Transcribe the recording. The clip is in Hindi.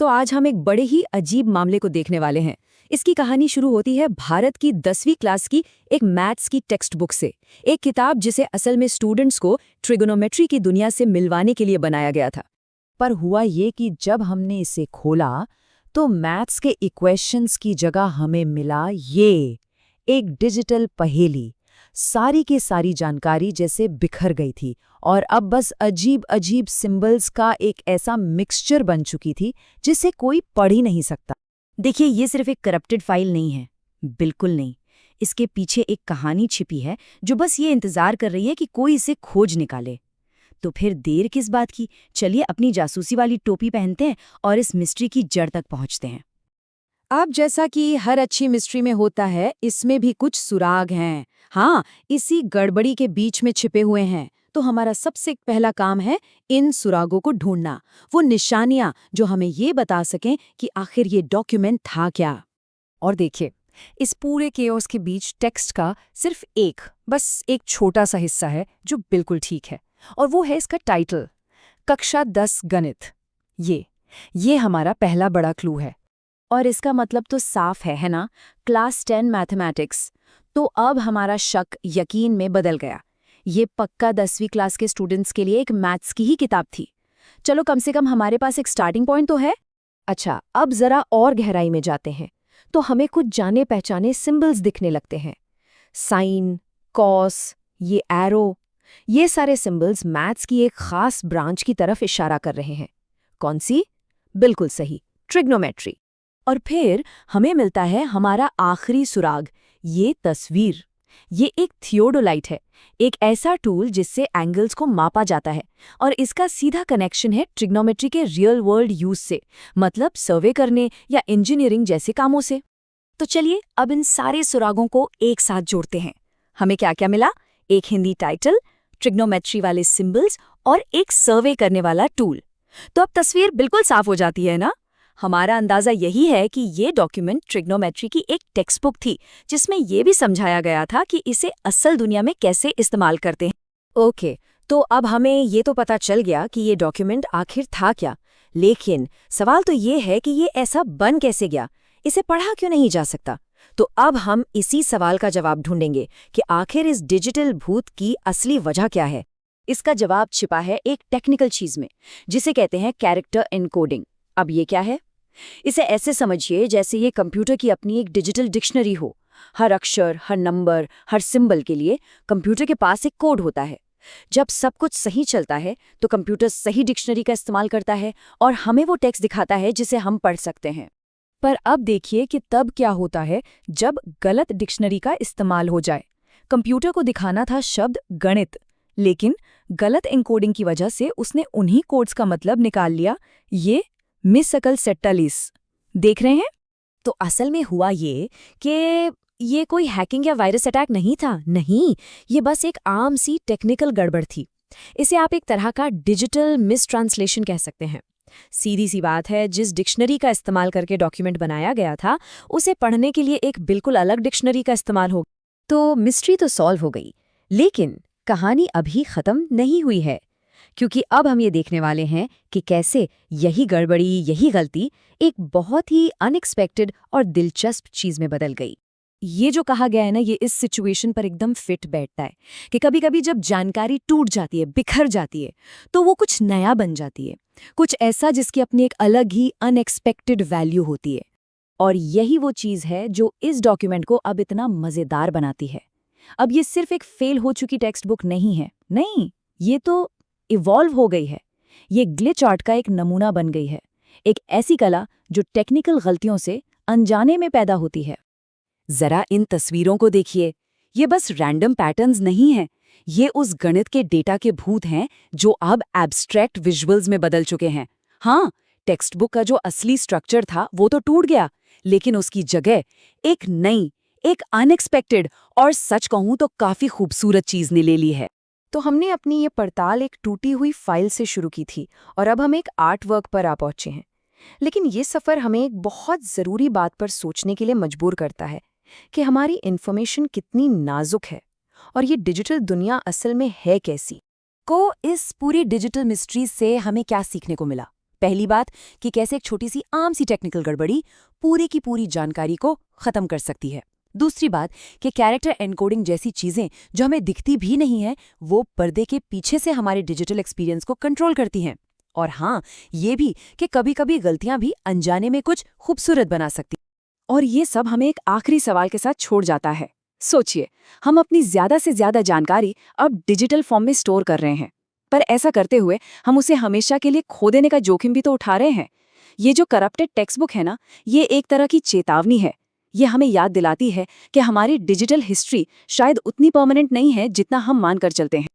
तो आज हम एक बड़े ही अजीब मामले को देखने वाले हैं। इसकी कहानी शुरू होती है भारत की 10वीं क्लास की एक मैथ्स की टेक्स्ट बुक से। एक किताब जिसे असल में स्टूडेंट्स को ट्रिगोनोमेट्री की दुनिया से मिलवाने के लिए बनाया गया था। पर हुआ ये कि जब हमने इसे खोला तो मैथ्स के इक्वेशंस की जगह हमें मिला ये एक डिजिटल पहेली। सारी की सारी जानकारी जैसे बिखर गई थी और अब बस अजीब अजीब सिंबल्स का एक ऐसा मिक्सचर बन चुकी थी जिसे कोई पढ़ ही नहीं सकता। देखिए, ये सिर्फ एक करप्टेड फाइल नहीं है, बिल्कुल नहीं। इसके पीछे एक कहानी छिपी है जो बस ये इंतजार कर रही है कि कोई इसे खोज निकाले। तो फिर देर किस बात की, चलिए अपनी जासूसी वाली टोपी पहनते हैं और इस मिस्ट्री की जड़ तक पहुंचते हैं। अब जैसा कि हर अच्छी मिस्ट्री में होता है, इसमें भी कुछ सुराग हैं। हाँ, इसी गड़बड़ी के बीच में छिपे हुए हैं। तो हमारा सबसे पहला काम है इन सुरागों को ढूंढना, वो निशानियां जो हमें ये बता सकें कि आखिर ये डॉक्यूमेंट था क्या। और देखिए, इस पूरे केओस के बीच टेक्स्ट का सिर्फ बस एक छोटा सा हिस्सा है जो बिल्कुल ठीक है, और वो है इसका टाइटल, कक्षा 10 गणित। ये हमारा पहला बड़ा क्लू है। और इसका मतलब तो साफ है ना, क्लास 10 मैथमेटिक्स। तो अब हमारा शक यकीन में बदल गया। ये पक्का 10वीं क्लास के स्टूडेंट्स के लिए एक मैथ्स की ही किताब थी। चलो, कम से कम हमारे पास एक स्टार्टिंग पॉइंट तो है। अच्छा, अब जरा और गहराई में जाते हैं तो हमें कुछ जाने पहचाने सिंबल्स दिखने लगते हैं। साइन, कॉस, ये एरो, ये सारे सिंबल्स मैथ्स की एक खास ब्रांच की तरफ इशारा कर रहे हैं। कौन सी? बिल्कुल सही, ट्रिग्नोमेट्री। और फिर हमें मिलता है हमारा आखिरी सुराग, ये तस्वीर। ये एक थियोडोलाइट है, एक ऐसा टूल जिससे एंगल्स को मापा जाता है, और इसका सीधा कनेक्शन है ट्रिग्नोमेट्री के रियल वर्ल्ड यूज से, मतलब सर्वे करने या इंजीनियरिंग जैसे कामों से। तो चलिए अब इन सारे सुरागों को एक साथ जोड़ते हैं। हमें क्या क्या मिला? एक हिंदी टाइटल, ट्रिग्नोमेट्री वाले सिंबल्स और एक सर्वे करने वाला टूल। तो अब तस्वीर बिल्कुल साफ हो जाती है ना। हमारा अंदाजा यही है कि ये डॉक्यूमेंट ट्रिग्नोमेट्री की एक टेक्स्ट बुक थी, जिसमें ये भी समझाया गया था कि इसे असल दुनिया में कैसे इस्तेमाल करते हैं। ओके, तो अब हमें ये तो पता चल गया कि ये डॉक्यूमेंट आखिर था क्या, लेकिन सवाल तो ये है कि ये ऐसा बन कैसे गया, इसे पढ़ा क्यों नहीं जा सकता। तो अब हम इसी सवाल का जवाब ढूंढेंगे कि आखिर इस डिजिटल भूत की असली वजह क्या है। इसका जवाब छिपा है एक टेक्निकल चीज में, जिसे कहते हैं कैरेक्टर एनकोडिंग। अब ये क्या है? इसे ऐसे समझिए जैसे ये कंप्यूटर की अपनी एक डिजिटल डिक्शनरी हो। हर अक्षर, हर नंबर, हर सिंबल के लिए कंप्यूटर के पास एक कोड होता है। जब सब कुछ सही चलता है तो कंप्यूटर सही डिक्शनरी का इस्तेमाल करता है और हमें वो टेक्स्ट दिखाता है जिसे हम पढ़ सकते हैं। पर अब देखिए कि तब क्या होता है जब गलत डिक्शनरी का इस्तेमाल हो जाए। कंप्यूटर को दिखाना था शब्द गणित, लेकिन गलत एन्कोडिंग की वजह से उसने उन्हीं कोड्स का मतलब निकाल लिया। ये मिसकल सेट्टालीस देख रहे हैं? तो असल में हुआ ये कि ये कोई हैकिंग या वायरस अटैक नहीं था। नहीं, ये बस एक आम सी टेक्निकल गड़बड़ थी। इसे आप एक तरह का डिजिटल मिसट्रांसलेशन कह सकते हैं। सीधी सी बात है, जिस डिक्शनरी का इस्तेमाल करके डॉक्यूमेंट बनाया गया था, उसे पढ़ने के लिए एक बिल्कुल अलग डिक्शनरी का इस्तेमाल हो। तो मिस्ट्री तो सॉल्व हो गई, लेकिन कहानी अभी खत्म नहीं हुई है, क्योंकि अब हम ये देखने वाले हैं कि कैसे यही गड़बड़ी, यही गलती एक बहुत ही अनएक्सपेक्टेड और दिलचस्प चीज में बदल गई। ये जो कहा गया है ना, ये इस सिचुएशन पर एकदम फिट बैठता है कि कभी-कभी जब जानकारी टूट जाती है, बिखर जाती है, तो वो कुछ नया बन जाती है, कुछ ऐसा जिसकी अपनी एक अलग ही अनएक्सपेक्टेड वैल्यू होती है। और यही वो चीज है जो इस डॉक्यूमेंट को अब इतना मजेदार बनाती है। अब ये सिर्फ एक फेल हो चुकी टेक्स्ट बुक नहीं है, नहीं, ये तो इवॉल्व हो गई है। ये ग्लिच आर्ट का एक नमूना बन गई है, एक ऐसी कला जो टेक्निकल गलतियों से अनजाने में पैदा होती है। जरा इन तस्वीरों को देखिए, ये बस रैंडम पैटर्न्स नहीं हैं, ये उस गणित के डेटा के भूत हैं जो अब एब्स्ट्रैक्ट विजुअल्स में बदल चुके हैं। हाँ, टेक्स्ट बुक का जो असली स्ट्रक्चर था वो तो टूट गया, लेकिन उसकी जगह एक नई, एक अनएक्सपेक्टेड और सच कहूं तो काफी खूबसूरत चीज ने ले ली है। तो हमने अपनी ये पड़ताल एक टूटी हुई फाइल से शुरू की थी और अब हम एक आर्ट वर्क पर आ पहुंचे हैं। लेकिन ये सफ़र हमें एक बहुत ज़रूरी बात पर सोचने के लिए मजबूर करता है कि हमारी इन्फॉर्मेशन कितनी नाजुक है और ये डिजिटल दुनिया असल में है कैसी। को इस पूरी डिजिटल मिस्ट्री से हमें क्या सीखने को मिला? पहली बात कि कैसे एक छोटी सी आम सी टेक्निकल गड़बड़ी पूरी की पूरी जानकारी को खत्म कर सकती है। दूसरी बात कि कैरेक्टर एनकोडिंग जैसी चीजें जो हमें दिखती भी नहीं है, वो पर्दे के पीछे से हमारे डिजिटल एक्सपीरियंस को कंट्रोल करती हैं। और हाँ, ये भी कि कभी-कभी गलतियां भी अनजाने में कुछ खूबसूरत बना सकती। और ये सब हमें एक आखिरी सवाल के साथ छोड़ जाता है। सोचिए, हम अपनी ज्यादा से ज्यादा जानकारी अब डिजिटल फॉर्म में स्टोर कर रहे हैं, पर ऐसा करते हुए हम उसे हमेशा के लिए खो देने का जोखिम भी तो उठा रहे हैं। ये जो करप्टेड टेक्स्ट बुक है ना, ये एक तरह की चेतावनी है। ये हमें याद दिलाती है कि हमारी डिजिटल हिस्ट्री शायद उतनी परमानेंट नहीं है जितना हम मानकर चलते हैं।